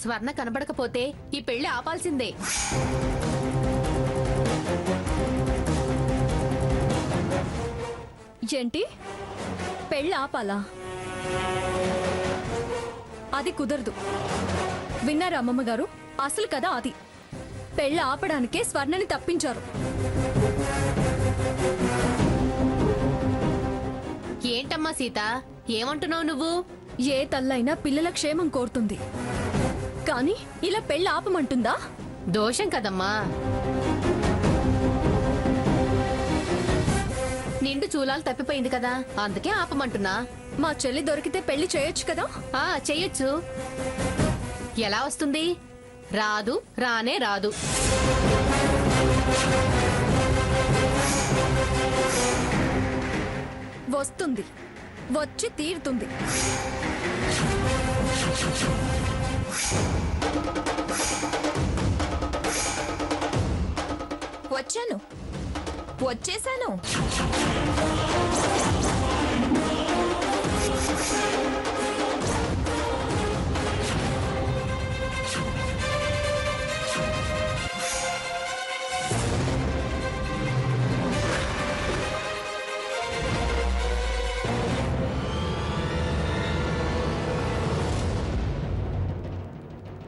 స్వర్ణ కనబడకపోతే ఈ పెళ్లి ఆపాల్సిందే. ఏంటి పెళ్ళి ఆపాలా? అది కుదరదు. విన్నారా అమ్మమ్మ గారు? అసలు కదా అది. పెళ్ళి ఆపడానికే స్వర్ణని తప్పించారు. ఏంటమ్మా సీత, ఏమంటున్నావు నువ్వు? ఏ తల్లైనా పిల్లల క్షేమం కోరుతుంది, కానీ ఇలా పెళ్ళి ఆపమంటుందా? దోషం కదమ్మా. నిండు చూలాలు తప్పిపోయింది కదా, అందుకే ఆపమంటున్నా. మా చెల్లి దొరికితే పెళ్లి చేయొచ్చు కదా? చెయ్యొచ్చు. ఎలా వస్తుంది? రాదు, రానే రాదు. వస్తుంది, వచ్చి తీరుతుంది. వచ్చాను, వచ్చేసాను.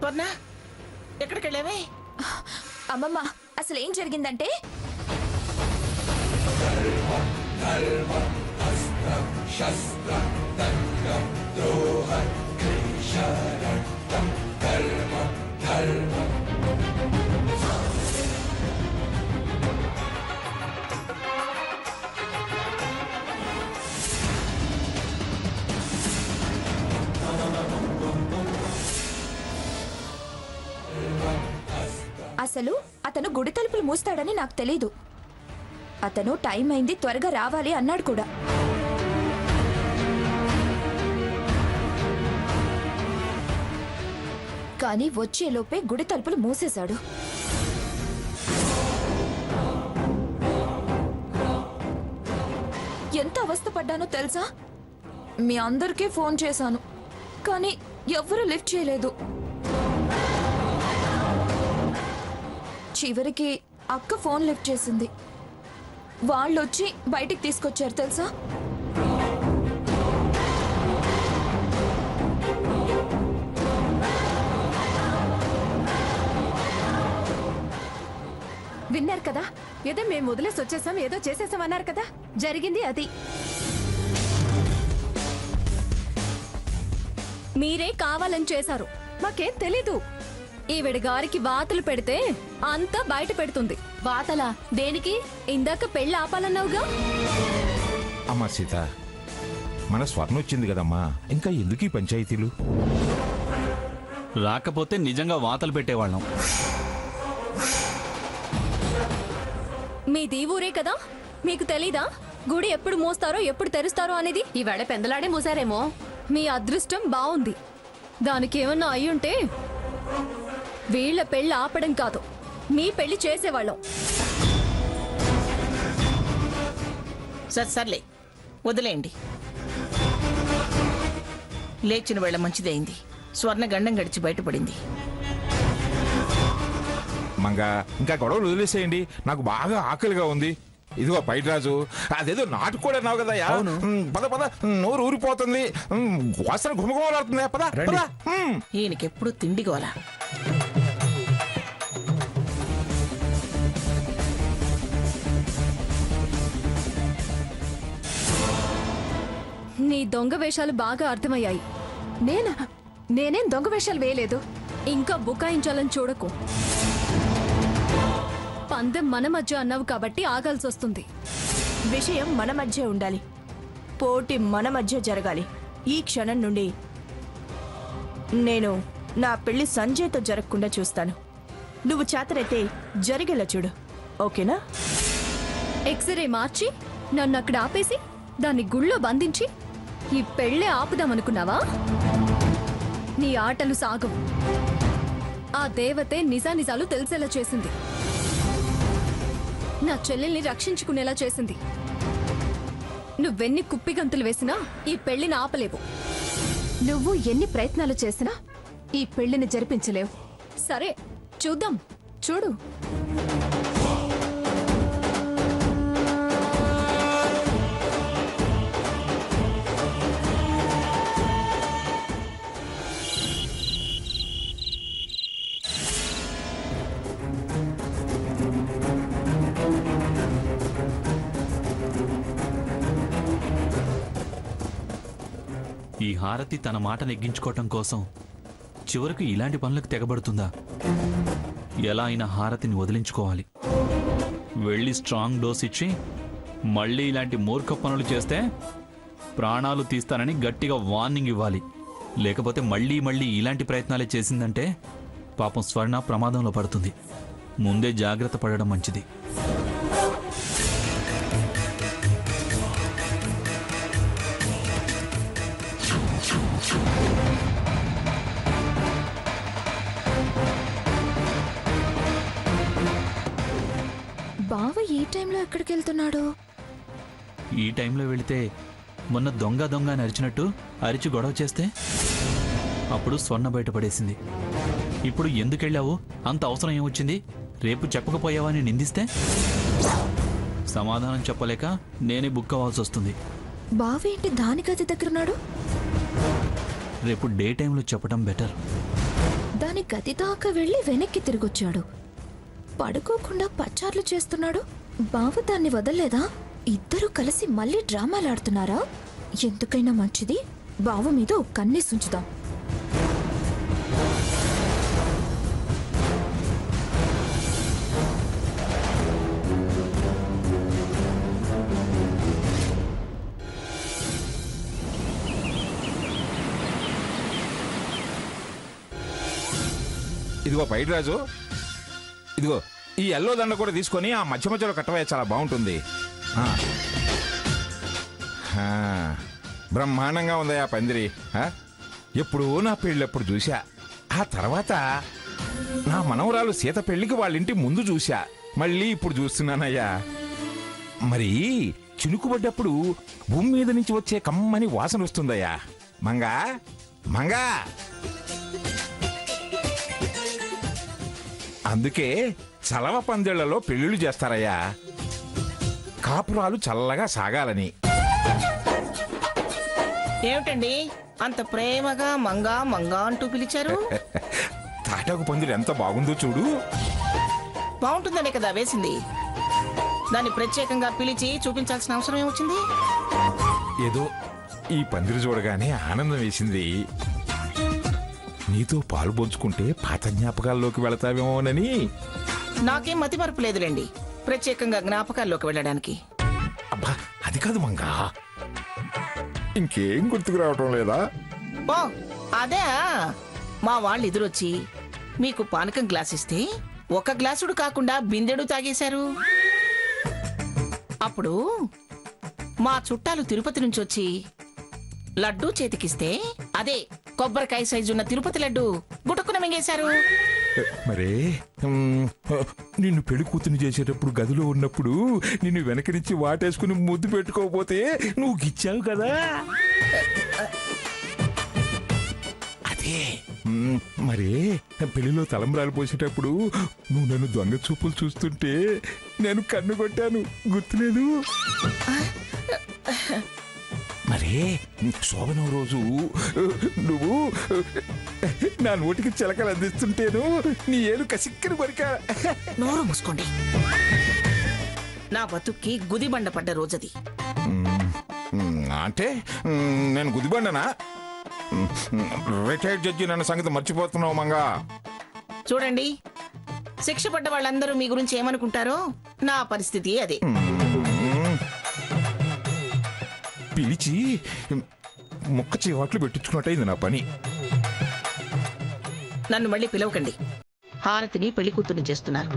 స్వర్ణ, ఎక్కడికి వెళ్ళావే? అమ్మమ్మ, అసలు ఏం జరిగిందంటే అసలు అతను గుడి తలుపులు మూస్తాడని నాకు తెలీదు. అతను టైం అయింది, త్వరగా రావాలి అన్నాడు కూడా. కానీ వచ్చేలోపే గుడి తలుపులు మూసేశాడు. ఎంత అవస్థపడ్డానో తెలుసా? మీ అందరికీ ఫోన్ చేశాను, కానీ ఎవ్వరూ లిఫ్ట్ చేయలేదు. చివరికి అక్క ఫోన్ లిఫ్ట్ చేసింది. వాళ్ళొచ్చి బయటికి తీసుకొచ్చారు తెలుసా? విన్నారు కదా, ఏదో మేము వదిలేసి వచ్చేసాం, ఏదో చేసేసాం అన్నారు కదా. జరిగింది అది. మీరే కావాలని చేశారు, మాకేం తెలీదు. ఈవిడ గారికి వాతలు పెడితే అంతా బయట పెడుతుంది. వాతలా? దేనికి? ఇందాక పెళ్లి ఆపాలన్నావుగా. అమ్మా సీత, మన స్వర్ణ వచ్చింది కదమ్మా, ఇంకా ఎందుకు ఈ పంచాయతీలు? రాకపోతే నిజంగా వాతలు పెట్టేవాళ్ళం. మీది ఊరే కదా, మీకు తెలీదా గుడి ఎప్పుడు మోస్తారో ఎప్పుడు తెరుస్తారో అనేది? ఈవేళ పెందలాడే మూసారేమో. మీ అదృష్టం బాగుంది. దానికి ఏమన్నా అయ్యుంటే వీళ్ళ పెళ్లి ఆపడం కాదు, మీ పెళ్లి చేసేవాళ్ళం. సర్లే, వదిలేయండి. లేచిన వేళ మంచిదైంది. స్వర్ణ గండం గడిచి బయటపడింది. మంగా ఇంకా గొడవలు వదిలేసేయండి, నాకు బాగా ఆకలిగా ఉంది. ఇదిగో పైటరాజు, అదేదో నాటుకోడి అన్నావు కదా. పద పద, నోరు ఊరిపోతుంది, వాసన గుమగుమలాడుతుంది. పద పద. ఈయనకెప్పుడు తిండి గోలా. నీ దొంగ వేషాలు బాగా అర్థమయ్యాయి. నేనేం దొంగ వేషాలు వేయలేదు. ఇంకా బుకాయించాలని చూడకు. పందెం మన మధ్య అన్నావు కాబట్టి ఆగాల్సి వస్తుంది. విషయం మన మధ్య ఉండాలి, పోటీ మన మధ్య జరగాలి. ఈ క్షణం నుండి నేను నా పెళ్లి సంజయ్తో జరగకుండా చూస్తాను. నువ్వు చేతనైతే జరిగేలా చూడు, ఓకేనా? ఎక్స్రే మార్చి నన్ను అక్కడ ఆపేసి దాన్ని గుళ్ళో బంధించి ఈ పెళ్ళే ఆపుదామనుకున్నావా? నీ ఆటలు సాగవు. ఆ దేవతే నిజానిజాలు తెలిసేలా చేసింది. నా చెల్లెల్ని రక్షించుకునేలా చేసింది. నువ్వెన్ని కుప్పిగంతులు వేసినా ఈ పెళ్లిని ఆపలేవు. నువ్వు ఎన్ని ప్రయత్నాలు చేసినా ఈ పెళ్లిని జరిపించలేవు. సరే చూద్దాం. చూడు. ఈ హారతి తన మాట నెగ్గించుకోవటం కోసం చివరకు ఇలాంటి పనులకు తెగబడుతుందా? ఎలా అయినా హారతిని వదిలించుకోవాలి. వెళ్ళి స్ట్రాంగ్ డోస్ ఇచ్చి మళ్ళీ ఇలాంటి మూర్ఖ పనులు చేస్తే ప్రాణాలు తీస్తానని గట్టిగా వార్నింగ్ ఇవ్వాలి. లేకపోతే మళ్ళీ మళ్ళీ ఇలాంటి ప్రయత్నాలే చేసిందంటే పాపం స్వర్ణ ప్రమాదంలో పడుతుంది. ముందే జాగ్రత్త పడడం మంచిది. బావ ఈ టైంలో ఎక్కడికి వెళ్తున్నాడు? ఈ టైంలో వెళితే మొన్న దొంగ దొంగ అని అరిచినట్టు అరిచి గొడవ చేస్తే అప్పుడు స్వర్ణ బయటపడేసింది. ఇప్పుడు ఎందుకెళ్ళావు, అంత అవసరం ఏమొచ్చింది, రేపు చెప్పకపోయావని నిందిస్తే సమాధానం చెప్పలేక నేనే బుక్ అవ్వాల్సి వస్తుంది. బావ ఏంటి దాని గది దగ్గరున్నాడు? రేపు డే టైంలో చెప్పడం బెటర్. దాని గది దాకా వెళ్ళి వెనక్కి తిరిగొచ్చాడు. పడుకోకుండా పచార్లు చేస్తున్నాడు. బావ దాన్ని వదల్లేదా? ఇద్దరూ కలిసి మళ్ళీ డ్రామాలాడుతున్నారా? ఎందుకైనా మంచిది బావ మీద ఒక కన్నేసి ఉంచుదాం. ఇదిగో పైడిరాజు, ఇదిగో ఈ ఎల్లో దండ కూడా తీసుకొని ఆ మధ్య మధ్యలో కట్టవే, చాలా బాగుంటుంది. బ్రహ్మాండంగా ఉందయ్యా పందిరి. ఎప్పుడూ నా పెళ్ళెప్పుడు చూసా. ఆ తర్వాత నా మనవరాలు సీత పెళ్లికి వాళ్ళింటి ముందు చూసా, మళ్ళీ ఇప్పుడు చూస్తున్నానయ్యా. మరి చినుకుపడ్డప్పుడు భూమి మీద నుంచి వచ్చే కమ్మని వాసన వస్తుందయ్యా. మంగా మంగా, అందుకే చలవ పందిళ్లలో పెళ్లిళ్ళు చేస్తారయ్యా, కాపురాలు చల్లగా సాగాలని. ఏమిటండి అంత ప్రేమగా మంగా మంగా అంటూ పిలిచారు? తాటాకు పందిరి ఎంత బాగుందో చూడు. బాగుంటుందనే కదా వేసింది. దాన్ని ప్రత్యేకంగా పిలిచి చూపించాల్సిన అవసరం ఏమొచ్చింది? ఏదో ఈ పందిరి చూడగానే ఆనందం వేసింది. నీతో పాలు పంచుకుంటే పాత జ్ఞాపకాల్లోకి వెళతావేమోనని. నాకేం మతి మరపు లేదులేండి ప్రత్యేకంగా జ్ఞాపకాల్లోకి వెళ్ళడానికి. అబ్బా అది కాదు మంగా, ఇంకేం గుర్తుకు రావటం లేదా? ఓ అదే, మా వాళ్ళు ఎదురొచ్చి మీకు పానకం గ్లాస్ ఇస్తే ఒక గ్లాసుడు కాకుండా బిందెడు తాగేశారు. అప్పుడు మా చుట్టాలు తిరుపతి నుంచి వచ్చి లడ్డూ చేతికిస్తే అదే కొబ్బరికాయ సైజున్న తిరుపతి లడ్డు గుటక్కున మింగేశారు. మరే నిన్ను పెళ్లి కూతుని చేసేటప్పుడు గదిలో ఉన్నప్పుడు నిన్ను వెనక నుంచి వాటేసుకుని ముద్దు పెట్టుకోకపోతే నువ్వు గిచ్చావు కదా. అదే మరే పెళ్లిలో తలంబ్రాలు పోసేటప్పుడు నువ్వు నన్ను దొంగ చూపులు చూస్తుంటే నేను కన్ను కొట్టాను, గుర్తులేదు? మరే శోభనం రోజు నువ్వు నా నోటికి చిలకలు అందిస్తుంటేను నీ ఏలు కసిక్కని కొరికా. నోరు మూసుకోండి. నా బతుక్కి గుదిబండ పడ్డ రోజది. అంటే నేను గుదిబండనా? రిటైర్డ్ జడ్జి నన్ను సంగతి మర్చిపోతున్నావు మంగా. చూడండి, శిక్ష పడ్డ వాళ్ళందరూ మీ గురించి ఏమనుకుంటారో నా పరిస్థితి అదే. పిలిచి ముక్క చీవాట్లు పెట్టించుకున్నట్టయింది నా పని. నన్ను మళ్ళీ పిలవకండి. హారతిని పెళ్లి కూతుర్ని చేస్తున్నారు.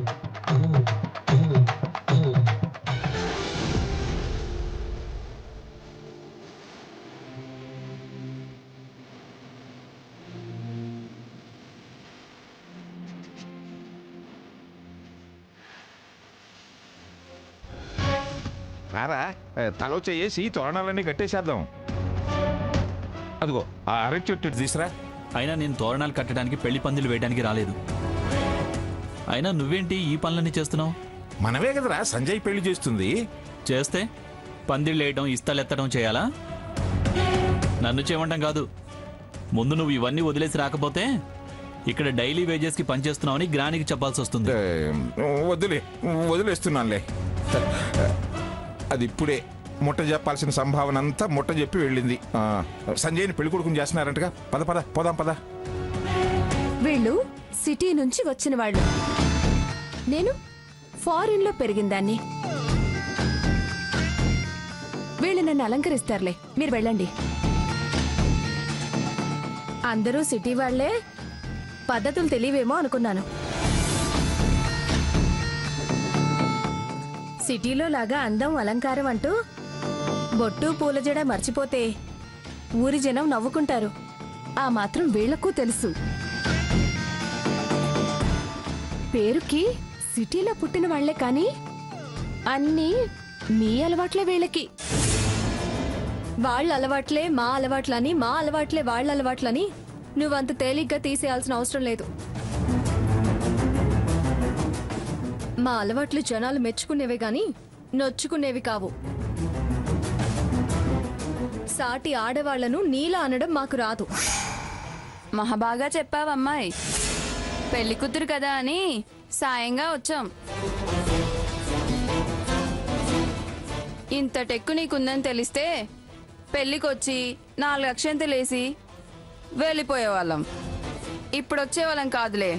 రారా, తలో చేసి తోరణాలన్నీ కట్టేసేద్దాం. అదిగో ఆ అరటి చెట్టు తీసురా. అయినా నేను తోరణాలు కట్టడానికి పెళ్లి పందిలు వేయడానికి రాలేదు. అయినా నువ్వేంటి ఈ పనులన్నీ చేస్తున్నావు? మనమే కదరా సంజయ్ పెళ్లి చేస్తుంది. చేస్తే పందిళ్ళు వేయడం ఇస్తాలెత్తడం చేయాలా? నన్ను చేయమంటాం కాదు. ముందు నువ్వు ఇవన్నీ వదిలేసి రాకపోతే ఇక్కడ డైలీ వేజెస్కి పనిచేస్తున్నావని గ్రానికి చెప్పాల్సి వస్తుంది. వదిలేస్తున్నానులే. అది ఇప్పుడే ముట్ట చెప్పాల్సిన సంభావన అంతా ముట్ట చెప్పి వెళ్ళింది. సంజయ్ని పెళ్లి కొడుకుని చేస్తున్నారంటగా. పద పద పోదాం పద. వీళ్ళు సిటీ నుంచి వచ్చిన వాళ్ళు, నేను ఫారిన్ లో పెరిగిన దాన్ని. వీళ్ళు నన్ను అలంకరిస్తారులే, మీరు వెళ్ళండి. అందరూ సిటీ వాళ్లే, పద్ధతులు తెలియవేమో అనుకున్నాను. సిటీలో లాగా అందం అలంకారం అంటూ బొట్టు పూలజడ మర్చిపోతే ఊరి జనం నవ్వుకుంటారు. ఆ మాత్రం వీళ్లకు తెలుసు. పేరుకి సిటీలో పుట్టిన వాళ్లే కానీ అన్నీ మీ అలవాట్లే వీళ్ళకి. వాళ్ళ అలవాట్లే మా అలవాట్లని, మా అలవాట్లే వాళ్ళ అలవాట్లని నువ్వంత తేలిగ్గా తీసేయాల్సిన అవసరం లేదు. మా అలవాట్లు జనాలు మెచ్చుకునేవే గాని నొచ్చుకునేవి కావు. సాటి ఆడవాళ్లను నీలా అనడం మాకు రాదు. మహాబాగా చెప్పావమ్మాయి. పెళ్లి కూతురు కదా అని సాయంగా వచ్చాం. ఇంత టెక్కు నీకుందని తెలిస్తే పెళ్లికొచ్చి 4 అక్షంతలేసి వెళ్ళిపోయేవాళ్ళం. ఇప్పుడు వచ్చేవాళ్ళం కాదులే.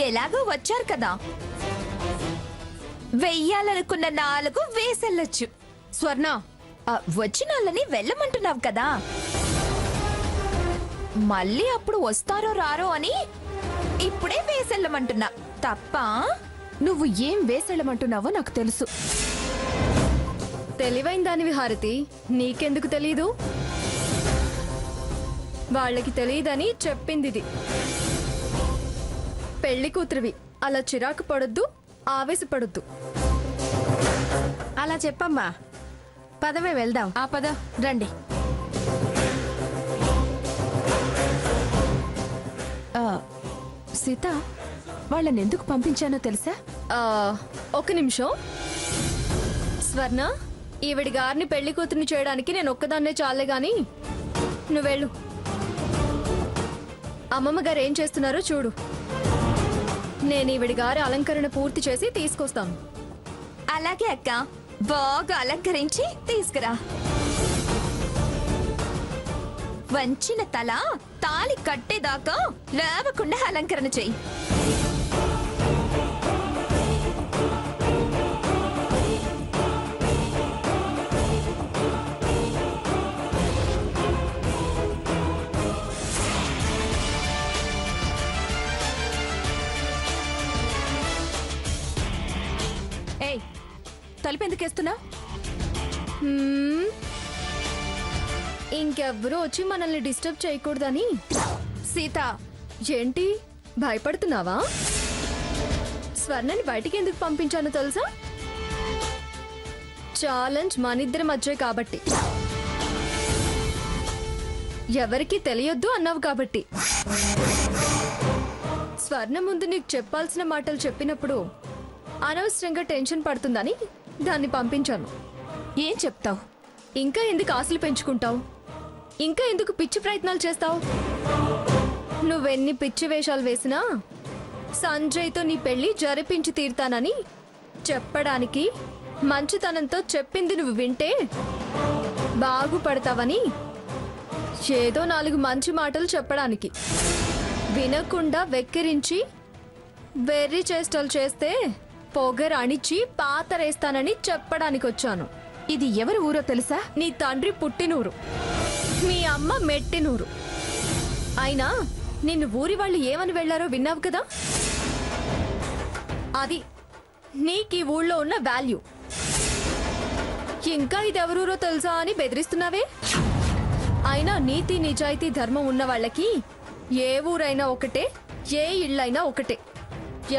ఎలాగో వచ్చారు కదా, వెయ్యాలనుకున్న 4 వేసెళ్ళొచ్చు. స్వర్ణ, వచ్చిన వాళ్ళని వెళ్ళమంటున్నావు కదా, మళ్ళీ అప్పుడు వస్తారో రారో అని ఇప్పుడే వేసెళ్ళమంటున్నా. తప్ప? నువ్వు ఏం వేసెళ్ళమంటున్నావో నాకు తెలుసు. తెలివైన దానివి హారతి, నీకెందుకు తెలీదు? వాళ్ళకి తెలియదని చెప్పింది. పెళ్లి కూతురివి, అలా చిరాకు పడొద్దు, ఆవేశపడొద్దు. అలా చెప్పమ్మా. పదవే వెళ్దాం. ఆ పద. రండి. సీత, వాళ్ళని ఎందుకు పంపించానో తెలుసా? ఒక నిమిషం. స్వర్ణ, ఈవిడి గారిని పెళ్లి కూతురిని చేయడానికి నేను ఒక్కదాన్నే చాలే గాని నువ్వెళ్ళు. అమ్మమ్మ గారు ఏం చేస్తున్నారో చూడు. నేను ఈవిడి గారి అలంకరణ పూర్తి చేసి తీసుకొస్తాను. అలాగే అక్క, బాగా అలంకరించి తీసుకురా. వంచిన తల తాళి కట్టేదాకా లేవకుండా అలంకరణ చెయ్యి. ఏయ్, తలుపెందుకేస్తున్నా? ఇంకెవ్వరూ వచ్చి మనల్ని డిస్టర్బ్ చేయకూడదని. సీత, ఏంటి భయపడుతున్నావా? స్వర్ణని బయటికి ఎందుకు పంపించానో తెలుసా? ఛాలెంజ్ మనిద్దరి మధ్య కాబట్టి. ఎవరికి తెలియొద్దు అన్నావు కాబట్టి. స్వర్ణ ముందు నీకు చెప్పాల్సిన మాటలు చెప్పినప్పుడు అనవసరంగా టెన్షన్ పడుతుందని దాన్ని పంపించాను. ఏం చెప్తావు? ఇంకా ఎందుకు ఆశలు పెంచుకుంటావు? ఇంకా ఎందుకు పిచ్చి ప్రయత్నాలు చేస్తావు? నువ్వెన్ని పిచ్చి వేషాలు వేసినా సంజయ్తో నీ పెళ్లి జరిపించి తీరుతానని చెప్పడానికి, మంచితనంతో చెప్పింది నువ్వు వింటే బాగుపడతావని, ఏదో 4 మంచి మాటలు చెప్పడానికి. వినకుండా వెక్కిరించి వెర్రి చేష్టలు చేస్తే పొగరు అణిచి పాతరేస్తానని చెప్పడానికి వచ్చాను. ఇది ఎవరి ఊరో తెలుసా? నీ తండ్రి పుట్టినూరు, మీ అమ్మ మెట్టినూరు. అయినా నిన్ను ఊరి వాళ్ళు ఏమని వెళ్లారో విన్నావు కదా. అది నీకు ఈ ఊళ్ళో ఉన్న వాల్యూ. ఇంకా ఇదెవరూరో తెలుసా అని బెదిరిస్తున్నావే. అయినా నీతి నిజాయితీ ధర్మం ఉన్న వాళ్ళకి ఏ ఊరైనా ఒకటే, ఏ ఇళ్ళైనా ఒకటే,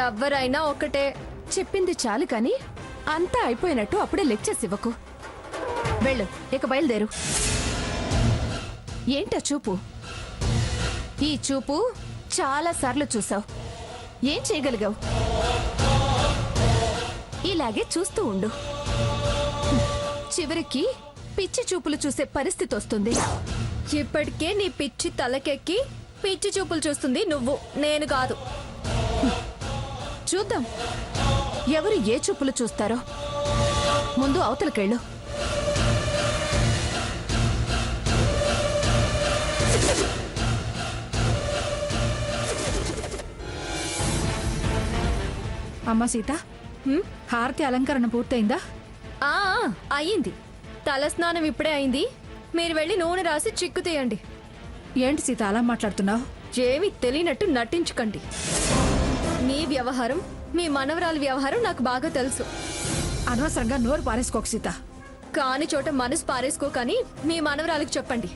ఎవరైనా ఒకటే. చెప్పింది చాలు కానీ అంతా అయిపోయినట్టు అప్పుడే లెక్చర్స్ ఇవ్వకు. వెళ్ళు, ఇక బయలుదేరు. ఏంటా చూపు? ఈ చూపు చాలా సార్లు చూసావు. ఏం చేయగలిగావు? ఇలాగే చూస్తూ ఉండు. చివరికి పిచ్చి చూపులు చూసే పరిస్థితి వస్తుంది. ఇప్పటికే నీ పిచ్చి తలకెక్కి పిచ్చి చూపులు చూస్తుంది నువ్వు, నేను కాదు. చూద్దాం ఎవరు ఏ చూపులు చూస్తారో. ముందు అవతలకెళ్ళు. అమ్మా సీత, హారతి అలంకరణ పూర్తయిందా? ఆ అయ్యింది. తలస్నానం ఇప్పుడే అయింది. మీరు వెళ్ళి నూనె రాసి చిక్కు తీయండి. ఏంటి సీత అలా మాట్లాడుతున్నావు? ఏమీ తెలియనట్టు నటించకండి. మీ వ్యవహారం, మీ మనవరాలి వ్యవహారం నాకు బాగా తెలుసు. అనవసరంగా నోరు పారేసుకోక సీత. కాని చోట మనసు పారేసుకోకని మీ మనవరాలికి చెప్పండి.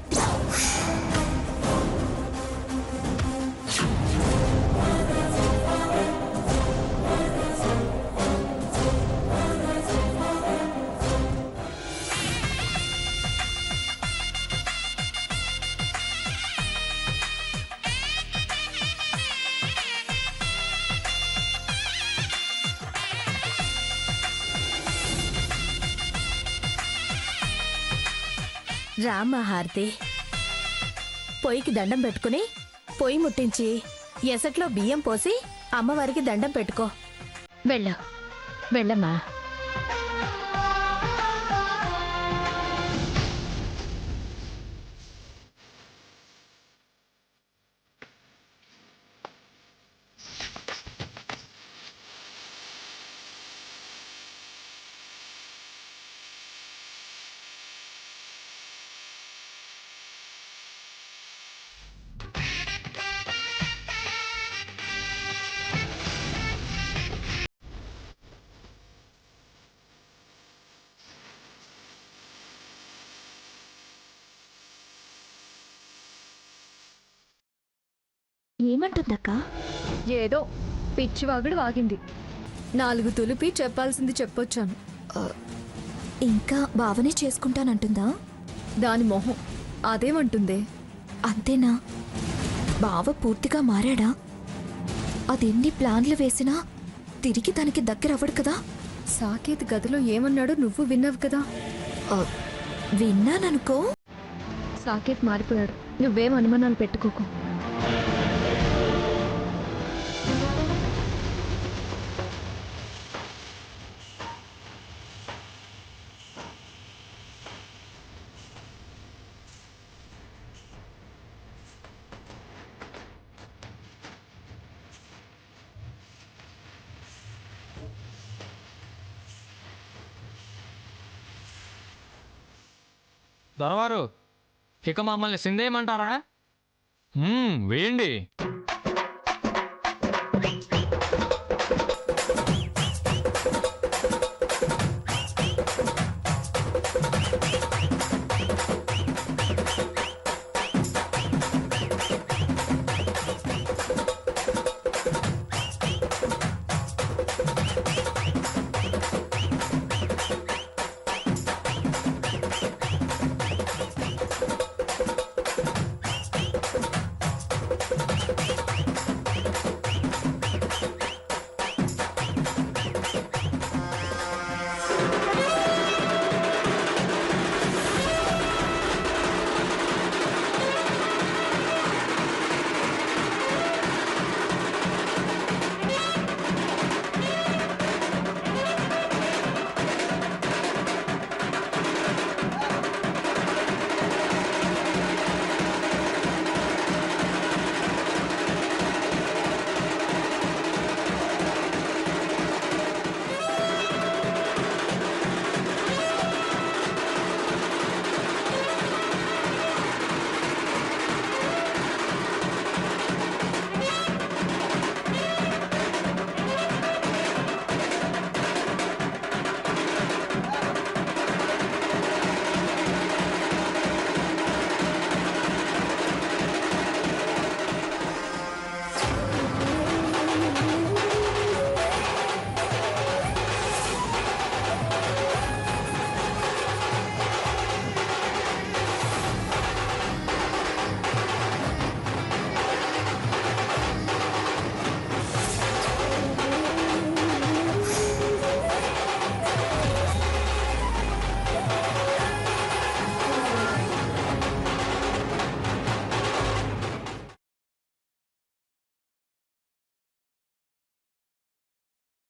రామ్మ హారతి, పొయ్యికి దండం పెట్టుకుని పొయ్యి ముట్టించి ఎసట్లో బియ్యం పోసి అమ్మవారికి దండం పెట్టుకో. వెళ్ళమ్మా. ఏమంటుందక్క? ఏదో పిచ్చివాగుడు వాగింది. 4 తులిపి చెప్పాల్సింది చెప్పొచ్చాను. ఇంకా బావనే చేసుకుంటానంటుందా? దాని మొహం అదేమంటుందే? అంతేనా? బావ పూర్తిగా మారాడా? అదెన్ని ప్లాన్లు వేసినా తిరిగి తనకి దగ్గర అవ్వడు కదా. సాకేత్ గదిలో ఏమన్నాడో నువ్వు విన్నావు కదా. విన్నాననుకో. సాకేత్ మారిపోయాడు. నువ్వేం అనుమానాలు పెట్టుకోకు. దొరవారు, ఇక మమ్మల్ని సిందేయమంటారా? వేయండి.